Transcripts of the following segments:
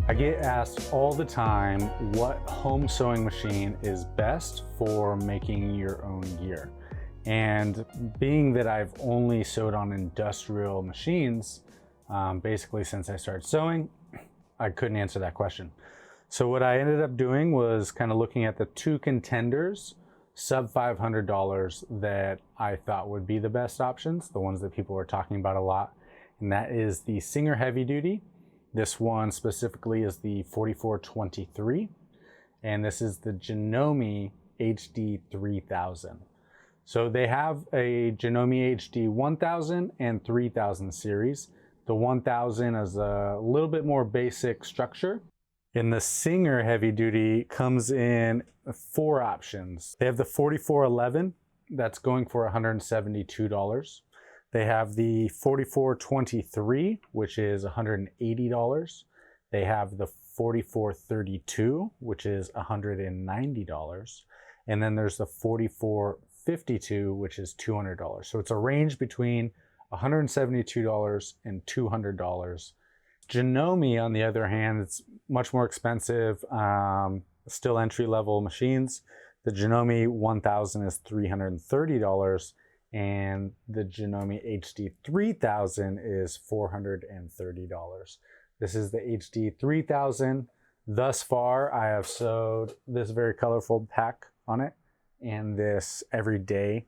I get asked all the time what home sewing machine is best for making your own gear. And being that I've only sewed on industrial machines, basically since I started sewing, I couldn't answer that question. So what I ended up doing was kind of looking at the two contenders, sub $500, that I thought would be the best options, the ones that people were talking about a lot. And that is the Singer Heavy Duty. This one specifically is the 4423, and this is the Janome HD3000. So they have a Janome HD1000 and 3000 series. The 1000 is a little bit more basic structure. And the Singer Heavy Duty comes in 4 options. They have the 4411, that's going for $172. They have the 4423, which is $180. They have the 4432, which is $190. And then there's the 4452, which is $200. So it's a range between $172 and $200. Janome, on the other hand, it's much more expensive, still entry-level machines. The Janome 1000 is $330. And the Janome HD3000 is $430. This is the HD3000. Thus far, I have sewed this very colorful pack on it and this everyday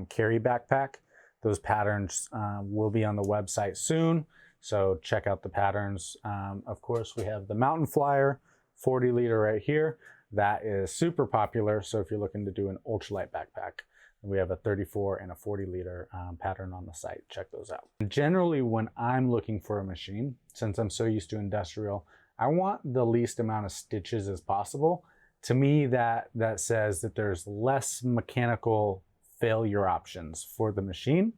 carry backpack. Those patterns will be on the website soon, so check out the patterns. Of course, we have the Mountain Flyer 40 liter right here. That is super popular, so if you're looking to do an ultralight backpack, we have a 34 and a 40 liter pattern on the site. Check those out. Generally, when I'm looking for a machine, since I'm so used to industrial, I want the least amount of stitches as possible. To me, that says that there's less mechanical failure options for the machine.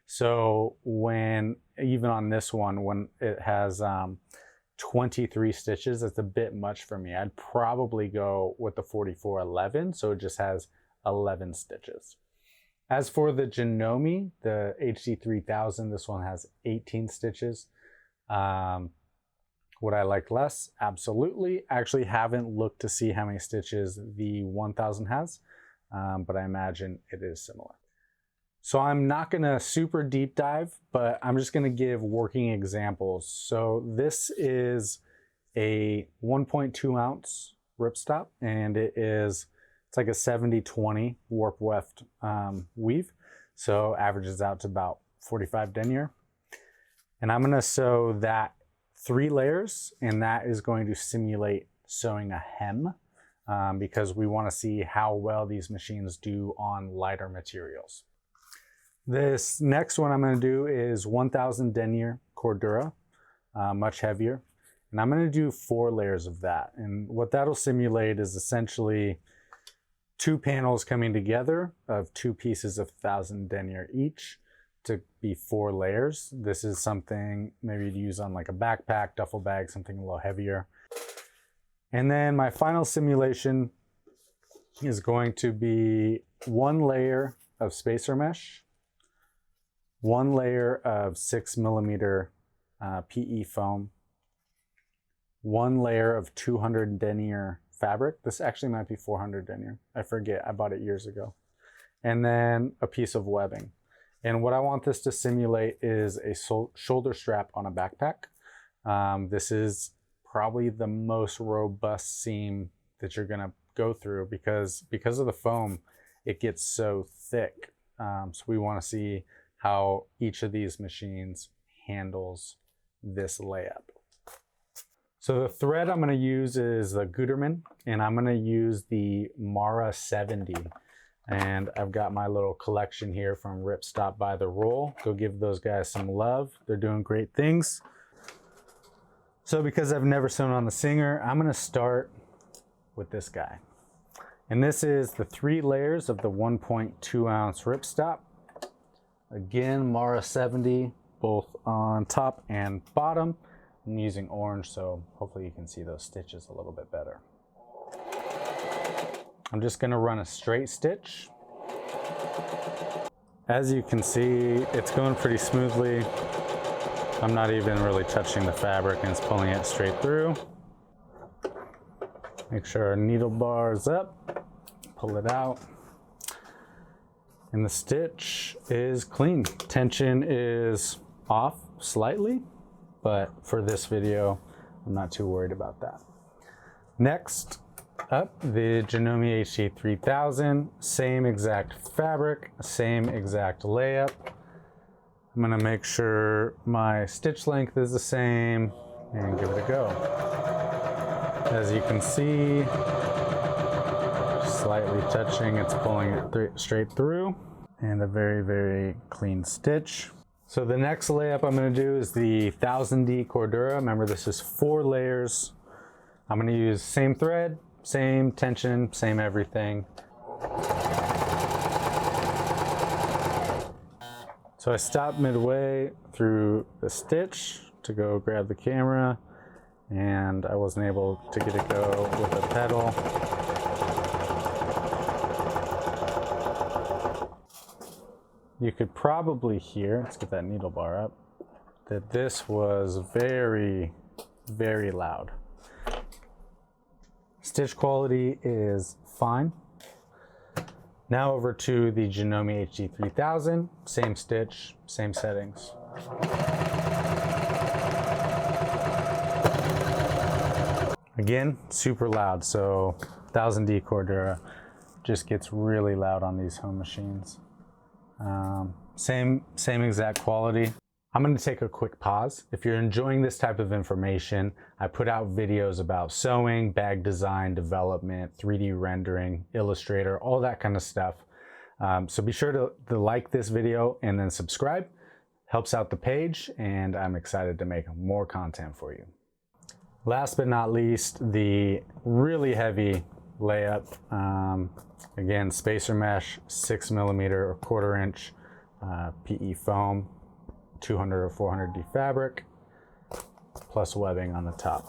So when, even on this one, when it has 23 stitches, it's a bit much for me. I'd probably go with the 4411, so it just has 11 stitches. As for the Janome, the HD3000, this one has 18 stitches. Would I like less? Absolutely. I actually haven't looked to see how many stitches the 1000 has, but I imagine it is similar. So I'm not gonna super deep dive, but I'm just gonna give working examples. So this is a 1.2 ounce ripstop, and it's like a 70-20 warp weft weave. So averages out to about 45 denier. And I'm gonna sew that 3 layers, and that is going to simulate sewing a hem because we wanna see how well these machines do on lighter materials. This next one I'm gonna do is 1000 denier Cordura, much heavier. And I'm gonna do 4 layers of that. And what that'll simulate is essentially 2 panels coming together of 2 pieces of 1000 denier each to be 4 layers. This is something maybe to use on like a backpack, duffel bag, something a little heavier. And then my final simulation is going to be 1 layer of spacer mesh, 1 layer of 6mm PE foam, 1 layer of 200 denier fabric. This actually might be 400 denier. I forget, I bought it years ago. And then a piece of webbing. And what I want this to simulate is a shoulder strap on a backpack. This is probably the most robust seam that you're gonna go through because of the foam, it gets so thick. So we wanna see how each of these machines handles this layup. So the thread I'm gonna use is the Gutermann, and I'm gonna use the Mara 70. And I've got my little collection here from Ripstop by the Roll. Go give those guys some love. They're doing great things. So because I've never sewn on the Singer, I'm gonna start with this guy. And this is the 3 layers of the 1.2 ounce ripstop. Again, Mara 70, both on top and bottom. I'm using orange, so hopefully you can see those stitches a little bit better. I'm just gonna run a straight stitch. As you can see, it's going pretty smoothly. I'm not even really touching the fabric and it's pulling it straight through. Make sure our needle bar is up, pull it out. And the stitch is clean. Tension is off slightly, but for this video, I'm not too worried about that. Next up, the Janome HD3000, same exact fabric, same exact layup. I'm gonna make sure my stitch length is the same and give it a go. As you can see, slightly touching, it's pulling it straight through, and a very, very clean stitch. So the next layup I'm going to do is the 1000D Cordura. Remember, this is 4 layers. I'm going to use same thread, same tension, same everything. So I stopped midway through the stitch to go grab the camera, and I wasn't able to get it go with a pedal. You could probably hear, let's get that needle bar up, that this was very, very loud. Stitch quality is fine. Now over to the Janome HD3000, same stitch, same settings. Again, super loud, so 1000D Cordura just gets really loud on these home machines. Same exact quality. I'm going to take a quick pause. If you're enjoying this type of information, I put out videos about sewing, bag design, development, 3D rendering, Illustrator, all that kind of stuff. So be sure to like this video and then subscribe. Helps out the page, and I'm excited to make more content for you. Last but not least, the really heavy layup. Again, spacer mesh, 6mm or 1/4 inch PE foam, 200 or 400D fabric, plus webbing on the top.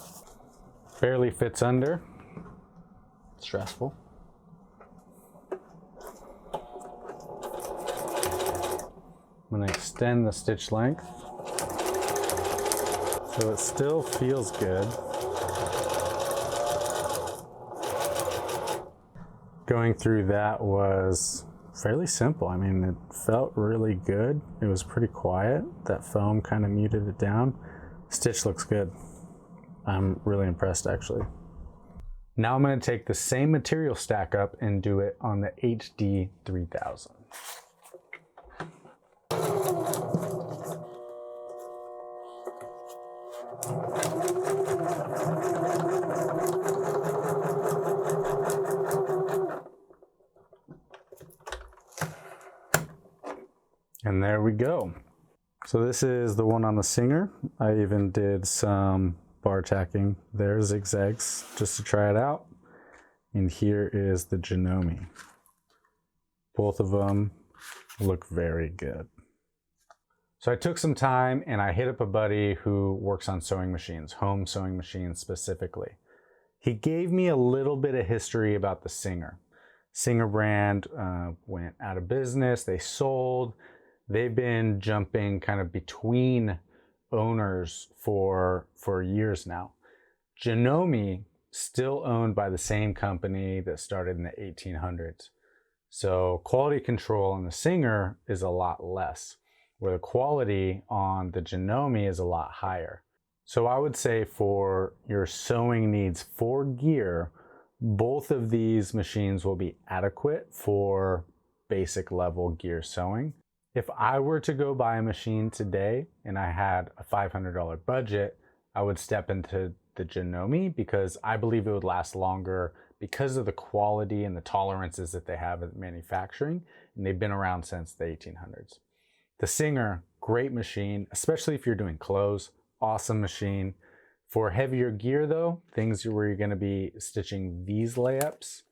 Barely fits under. Stressful. I'm going to extend the stitch length so it still feels good. Going through that was fairly simple. I mean, it felt really good. It was pretty quiet. That foam kind of muted it down. Stitch looks good. I'm really impressed, actually. Now I'm going to take the same material stack up and do it on the HD3000. And there we go. So this is the one on the Singer. I even did some bar tacking there, zigzags, just to try it out. And here is the Janome. Both of them look very good. So I took some time and I hit up a buddy who works on sewing machines, home sewing machines specifically. He gave me a little bit of history about the Singer. Singer brand went out of business, they sold. They've been jumping kind of between owners for years now. Janome, still owned by the same company that started in the 1800s. So quality control on the Singer is a lot less, where the quality on the Janome is a lot higher. So I would say for your sewing needs for gear, both of these machines will be adequate for basic level gear sewing. If I were to go buy a machine today and I had a $500 budget, I would step into the Janome because I believe it would last longer because of the quality and the tolerances that they have in manufacturing, and they've been around since the 1800s. The Singer, great machine, especially if you're doing clothes, awesome machine. For heavier gear though, things where you're going to be stitching these layups,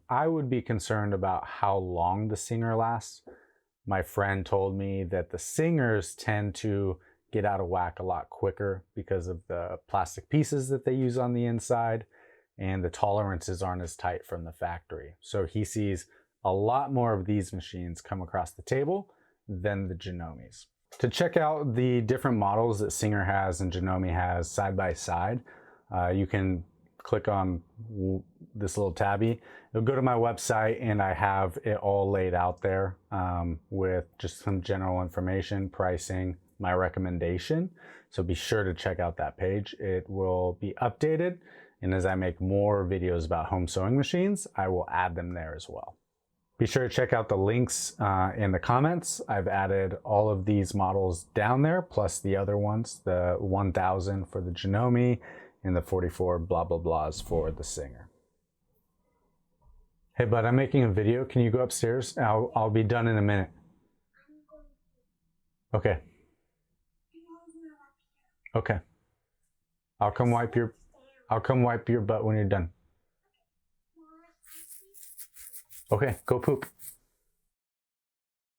I would be concerned about how long the Singer lasts. My friend told me that the Singers tend to get out of whack a lot quicker because of the plastic pieces that they use on the inside, and the tolerances aren't as tight from the factory. So he sees a lot more of these machines come across the table than the Janomes. To check out the different models that Singer has and Janome has side by side, you can click on this little tabby. It'll go to my website, and I have it all laid out there with just some general information, pricing, my recommendation. So be sure to check out that page. It will be updated, and as I make more videos about home sewing machines, I will add them there as well. Be sure to check out the links in the comments. I've added all of these models down there, plus the other ones, the 1000 for the Janome and the 44 blah blah blahs for the Singer. Hey bud, I'm making a video. Can you go upstairs? I'll be done in a minute. Okay. Okay. I'll come wipe your butt when you're done. Okay, go poop.